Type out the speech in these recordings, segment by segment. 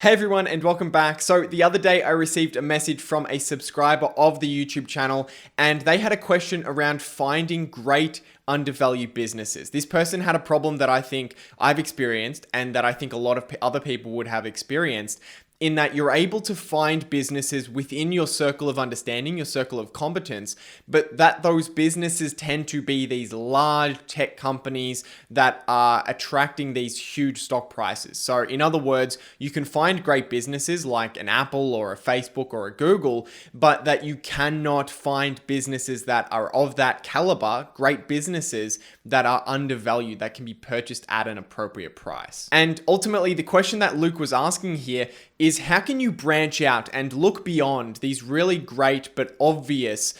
Hey everyone, and welcome back. So the other day I received a message from a subscriber of the YouTube channel, and they had a question around finding great undervalued businesses. This person had a problem that I think I've experienced and that I think a lot of other people would have experienced, in that you're able to find businesses within your circle of understanding, your circle of competence, but that those businesses tend to be these large tech companies that are attracting these huge stock prices. So in other words, you can find great businesses like an Apple or a Facebook or a Google, but that you cannot find businesses that are of that caliber, great businesses that are undervalued, that can be purchased at an appropriate price. And ultimately, the question that Luke was asking here is, how can you branch out and look beyond these really great but obvious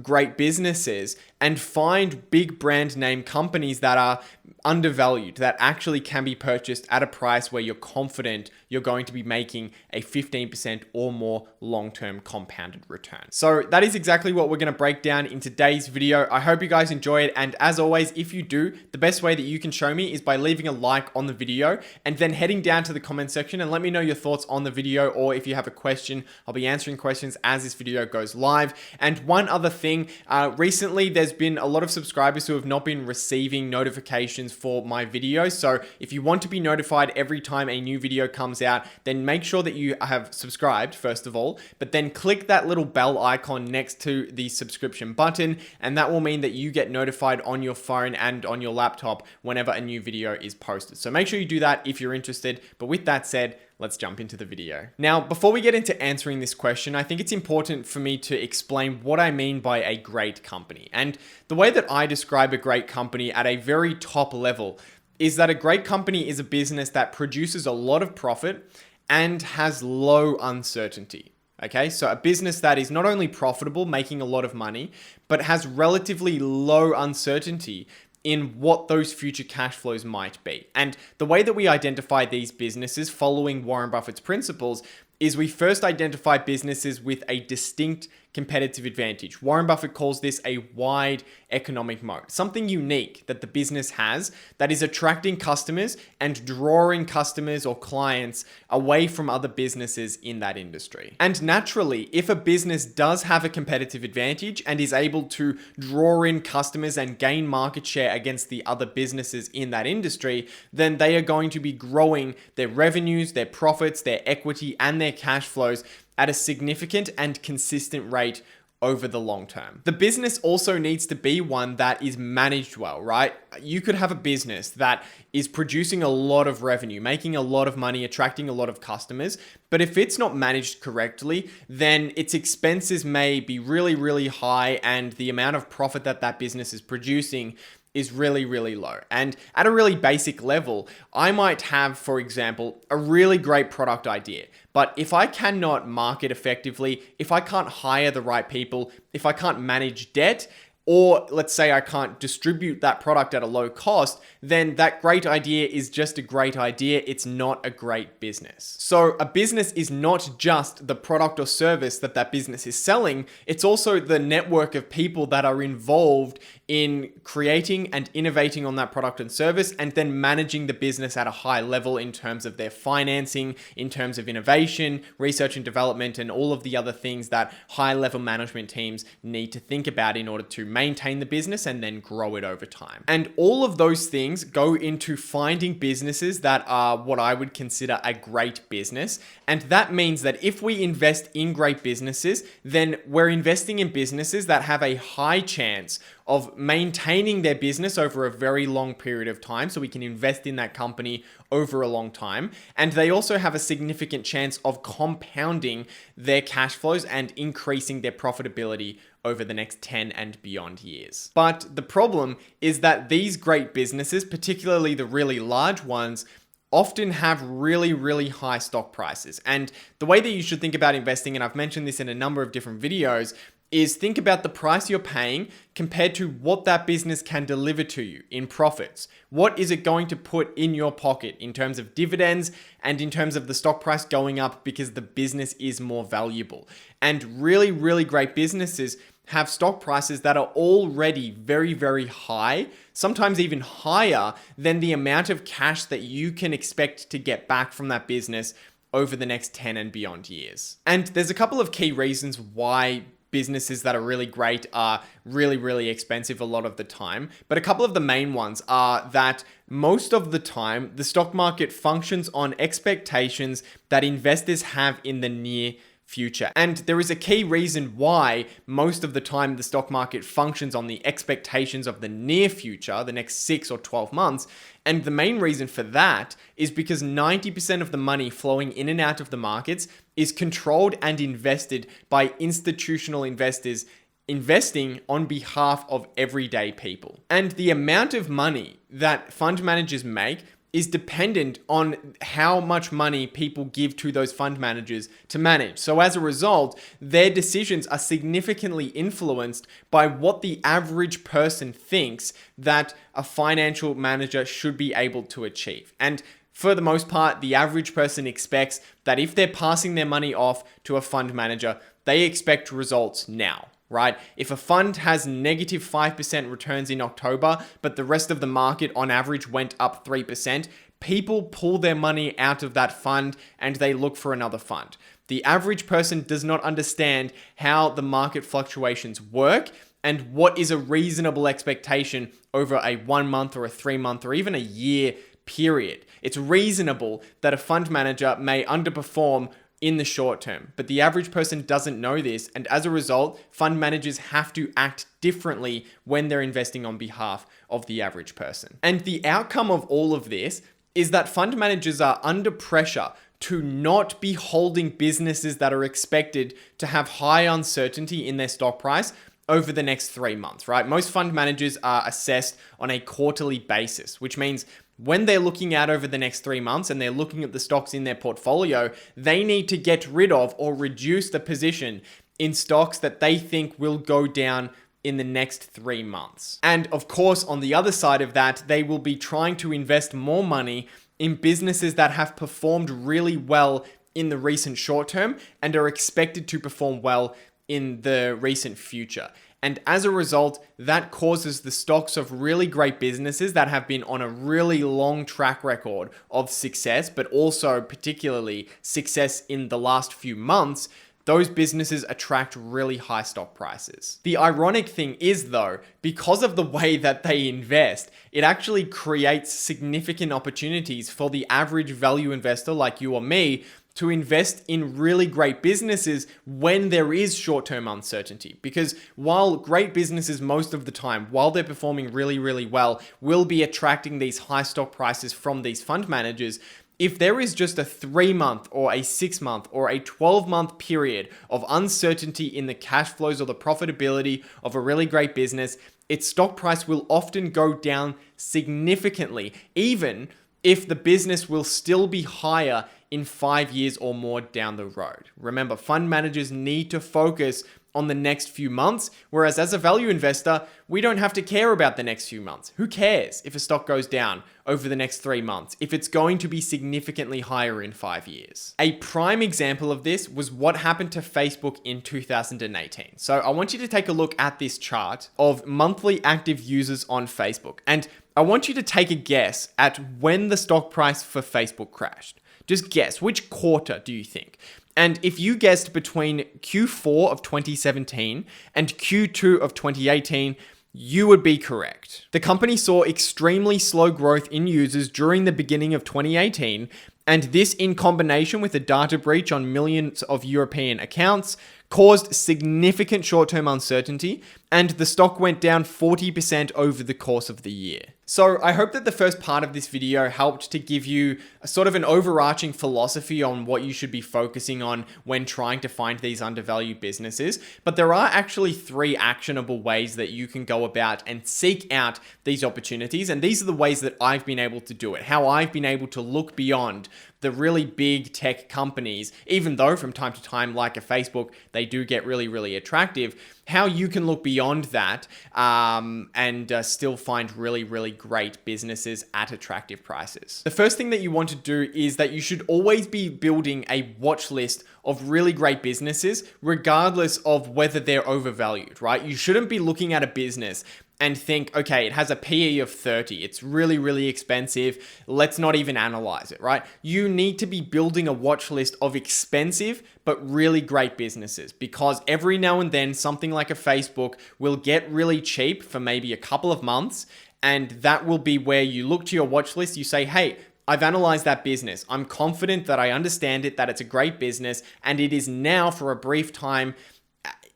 great businesses and find big brand name companies that are undervalued, that actually can be purchased at a price where you're confident you're going to be making a 15% or more long-term compounded return. So that is exactly what we're going to break down in today's video. I hope you guys enjoy it. And as always, if you do, the best way that you can show me is by leaving a like on the video and then heading down to the comment section and let me know your thoughts on the video, or if you have a question, I'll be answering questions as this video goes live. And one other thing, recently there's been a lot of subscribers who have not been receiving notifications for my videos. So if you want to be notified every time a new video comes out, then make sure that you have subscribed first of all, but then click that little bell icon next to the subscription button, and that will mean that you get notified on your phone and on your laptop whenever a new video is posted. So make sure you do that if you're interested. But with that said, let's jump into the video. Now, before we get into answering this question, I think it's important for me to explain what I mean by a great company. And the way that I describe a great company at a very top level is that a great company is a business that produces a lot of profit and has low uncertainty. Okay, so a business that is not only profitable, making a lot of money, but has relatively low uncertainty in what those future cash flows might be. And the way that we identify these businesses following Warren Buffett's principles is we first identify businesses with a distinct competitive advantage. Warren Buffett calls this a wide economic moat, something unique that the business has that is attracting customers and drawing customers or clients away from other businesses in that industry. And naturally, if a business does have a competitive advantage and is able to draw in customers and gain market share against the other businesses in that industry, then they are going to be growing their revenues, their profits, their equity, and their cash flows at a significant and consistent rate over the long term. The business also needs to be one that is managed well, right? You could have a business that is producing a lot of revenue, making a lot of money, attracting a lot of customers, but if it's not managed correctly, then its expenses may be really, really high, and the amount of profit that that business is producing is really, really low. And at a really basic level, I might have, for example, a really great product idea. But if I cannot market effectively, if I can't hire the right people, if I can't manage debt, or let's say I can't distribute that product at a low cost, then that great idea is just a great idea. It's not a great business. So a business is not just the product or service that that business is selling. It's also the network of people that are involved in creating and innovating on that product and service, and then managing the business at a high level in terms of their financing, in terms of innovation, research and development, and all of the other things that high level management teams need to think about in order to maintain the business and then grow it over time. And all of those things go into finding businesses that are what I would consider a great business. And that means that if we invest in great businesses, then we're investing in businesses that have a high chance of maintaining their business over a very long period of time. So we can invest in that company over a long time. And they also have a significant chance of compounding their cash flows and increasing their profitability over the next 10 and beyond years. But the problem is that these great businesses, particularly the really large ones, often have really, really high stock prices. And the way that you should think about investing, and I've mentioned this in a number of different videos, is think about the price you're paying compared to what that business can deliver to you in profits. What is it going to put in your pocket in terms of dividends and in terms of the stock price going up because the business is more valuable? And really, really great businesses have stock prices that are already very, very high, sometimes even higher than the amount of cash that you can expect to get back from that business over the next 10 and beyond years. And there's a couple of key reasons why businesses that are really great are really, really expensive a lot of the time. But a couple of the main ones are that most of the time, the stock market functions on expectations that investors have in the near future. And there is a key reason why most of the time the stock market functions on the expectations of the near future, the next 6 or 12 months. And the main reason for that is because 90% of the money flowing in and out of the markets is controlled and invested by institutional investors investing on behalf of everyday people. And the amount of money that fund managers make is dependent on how much money people give to those fund managers to manage. So as a result, their decisions are significantly influenced by what the average person thinks that a financial manager should be able to achieve. And for the most part, the average person expects that if they're passing their money off to a fund manager, they expect results now. Right? If a fund has negative 5% returns in October, but the rest of the market on average went up 3%, people pull their money out of that fund and they look for another fund. The average person does not understand how the market fluctuations work and what is a reasonable expectation over a 1 month or a 3 month or even a year period. It's reasonable that a fund manager may underperform in the short term, but the average person doesn't know this, and as a result, fund managers have to act differently when they're investing on behalf of the average person. And the outcome of all of this is that fund managers are under pressure to not be holding businesses that are expected to have high uncertainty in their stock price over the next 3 months, right? Most fund managers are assessed on a quarterly basis, which means when they're looking out over the next 3 months and they're looking at the stocks in their portfolio, they need to get rid of or reduce the position in stocks that they think will go down in the next 3 months. And of course, on the other side of that, they will be trying to invest more money in businesses that have performed really well in the recent short term and are expected to perform well in the recent future. And as a result, that causes the stocks of really great businesses that have been on a really long track record of success, but also particularly success in the last few months, those businesses attract really high stock prices. The ironic thing is though, because of the way that they invest, it actually creates significant opportunities for the average value investor like you or me to invest in really great businesses when there is short-term uncertainty. Because while great businesses most of the time, while they're performing really, really well, will be attracting these high stock prices from these fund managers, if there is just a 3-month or a 6-month or a 12-month period of uncertainty in the cash flows or the profitability of a really great business, its stock price will often go down significantly, even if the business will still be higher in 5 years or more down the road. Remember, fund managers need to focus on the next few months, whereas as a value investor, we don't have to care about the next few months. Who cares if a stock goes down over the next 3 months if it's going to be significantly higher in 5 years? A prime example of this was what happened to Facebook in 2018. So I want you to take a look at this chart of monthly active users on Facebook. And I want you to take a guess at when the stock price for Facebook crashed. Just guess, which quarter do you think? And if you guessed between Q4 of 2017 and Q2 of 2018, you would be correct. The company saw extremely slow growth in users during the beginning of 2018, and this in combination with a data breach on millions of European accounts caused significant short-term uncertainty, and the stock went down 40% over the course of the year. So I hope that the first part of this video helped to give you a sort of an overarching philosophy on what you should be focusing on when trying to find these undervalued businesses. But there are actually 3 actionable ways that you can go about and seek out these opportunities. And these are the ways that I've been able to do it, how I've been able to look beyond the really big tech companies, even though from time to time, like a Facebook, they do get really, really attractive, how you can look beyond that and still find really, really great businesses at attractive prices. The first thing that you want to do is that you should always be building a watch list of really great businesses, regardless of whether they're overvalued, right? You shouldn't be looking at a business and think, okay, it has a PE of 30. It's really, really expensive. Let's not even analyze it, right? You need to be building a watch list of expensive but really great businesses, because every now and then something like a Facebook will get really cheap for maybe a couple of months, and that will be where you look to your watch list, you say, hey, I've analyzed that business. I'm confident that I understand it, that it's a great business, and it is now for a brief time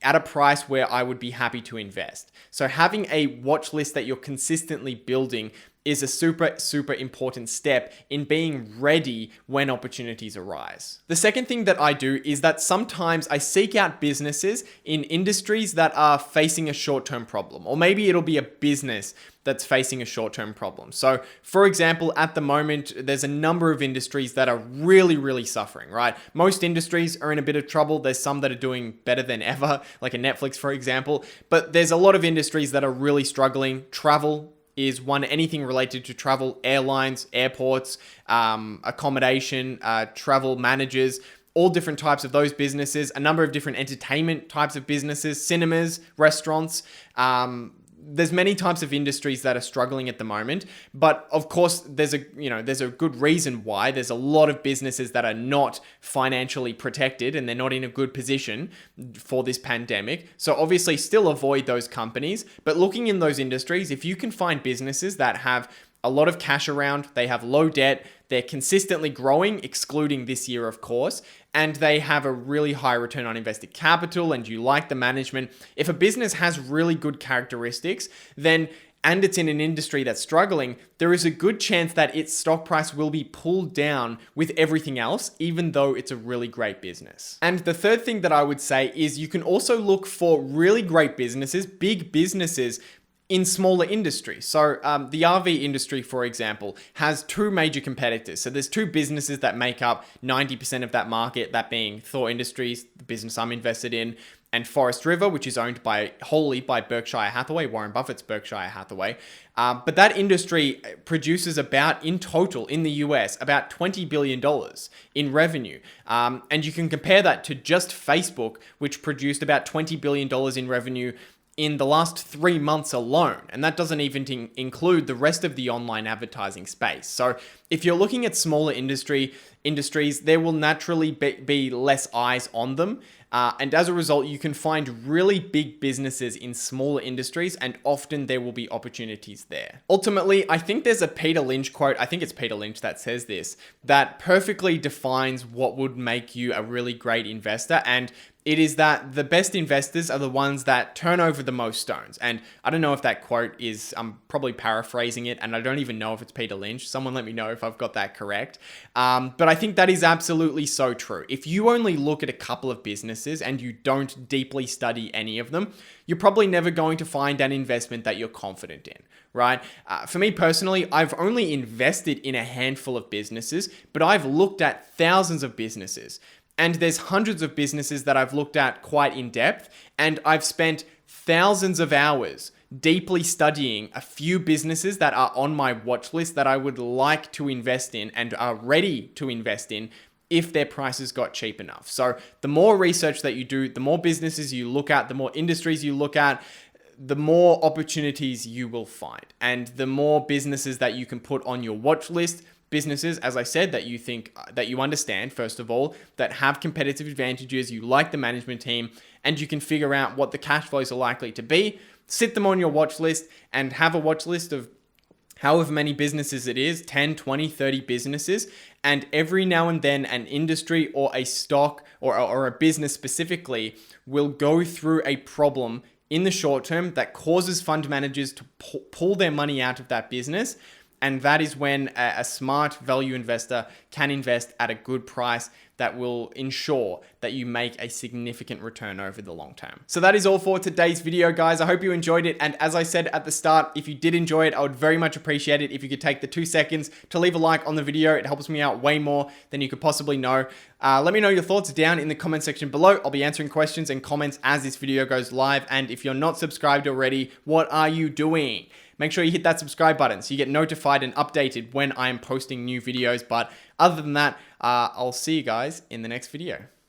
at a price where I would be happy to invest. So having a watch list that you're consistently building is a super, super important step in being ready when opportunities arise. The second thing that I do is that sometimes I seek out businesses in industries that are facing a short-term problem, or maybe it'll be a business that's facing a short-term problem. So for example, at the moment, there's a number of industries that are really, really suffering, right? Most industries are in a bit of trouble. There's some that are doing better than ever, like a Netflix, for example, but there's a lot of industries that are really struggling. Travel is one, anything related to travel, airlines, airports, accommodation, travel managers, all different types of those businesses, a number of different entertainment types of businesses, cinemas, restaurants. There's many types of industries that are struggling at the moment, but of course there's a good reason why. There's a lot of businesses that are not financially protected and they're not in a good position for this pandemic. So obviously still avoid those companies, but looking in those industries, if you can find businesses that have a lot of cash around, they have low debt, they're consistently growing, excluding this year, of course, and they have a really high return on invested capital, and you like the management. If a business has really good characteristics, then, and it's in an industry that's struggling, there is a good chance that its stock price will be pulled down with everything else, even though it's a really great business. And the third thing that I would say is you can also look for really great businesses, big businesses, in smaller industries. So the RV industry, for example, has two major competitors. So there's two businesses that make up 90% of that market, that being Thor Industries, the business I'm invested in, and Forest River, which is owned wholly by Berkshire Hathaway, Warren Buffett's Berkshire Hathaway. But that industry produces about, in total, in the US, about $20 billion in revenue. And you can compare that to just Facebook, which produced about $20 billion in revenue in the last 3 months alone. And that doesn't even include the rest of the online advertising space. So if you're looking at smaller industries, there will naturally be less eyes on them. And as a result, you can find really big businesses in smaller industries, and often there will be opportunities there. Ultimately, I think there's a Peter Lynch quote, I think it's Peter Lynch that says this, that perfectly defines what would make you a really great investor. And it is that the best investors are the ones that turn over the most stones. And I don't know if that quote is, I'm probably paraphrasing it, and I don't even know if it's Peter Lynch. Someone let me know if I've got that correct. But I think that is absolutely so true. If you only look at a couple of businesses and you don't deeply study any of them, you're probably never going to find an investment that you're confident in, right? For me personally, I've only invested in a handful of businesses, but I've looked at thousands of businesses. And there's hundreds of businesses that I've looked at quite in depth, and I've spent thousands of hours deeply studying a few businesses that are on my watch list that I would like to invest in and are ready to invest in if their prices got cheap enough. So the more research that you do, the more businesses you look at, the more industries you look at, the more opportunities you will find, and the more businesses that you can put on your watch list. Businesses, as I said, that you think, that you understand, first of all, that have competitive advantages, you like the management team, and you can figure out what the cash flows are likely to be, sit them on your watch list, and have a watch list of however many businesses it is, 10, 20, 30 businesses, and every now and then an industry or a stock or a business specifically will go through a problem in the short term that causes fund managers to pull their money out of that business. And that is when a smart value investor can invest at a good price that will ensure that you make a significant return over the long term. So that is all for today's video, guys. I hope you enjoyed it. And as I said at the start, if you did enjoy it, I would very much appreciate it if you could take the 2 seconds to leave a like on the video. It helps me out way more than you could possibly know. Let me know your thoughts down in the comment section below. I'll be answering questions and comments as this video goes live. And if you're not subscribed already, what are you doing? Make sure you hit that subscribe button so you get notified and updated when I'm posting new videos. But other than that, I'll see you guys in the next video.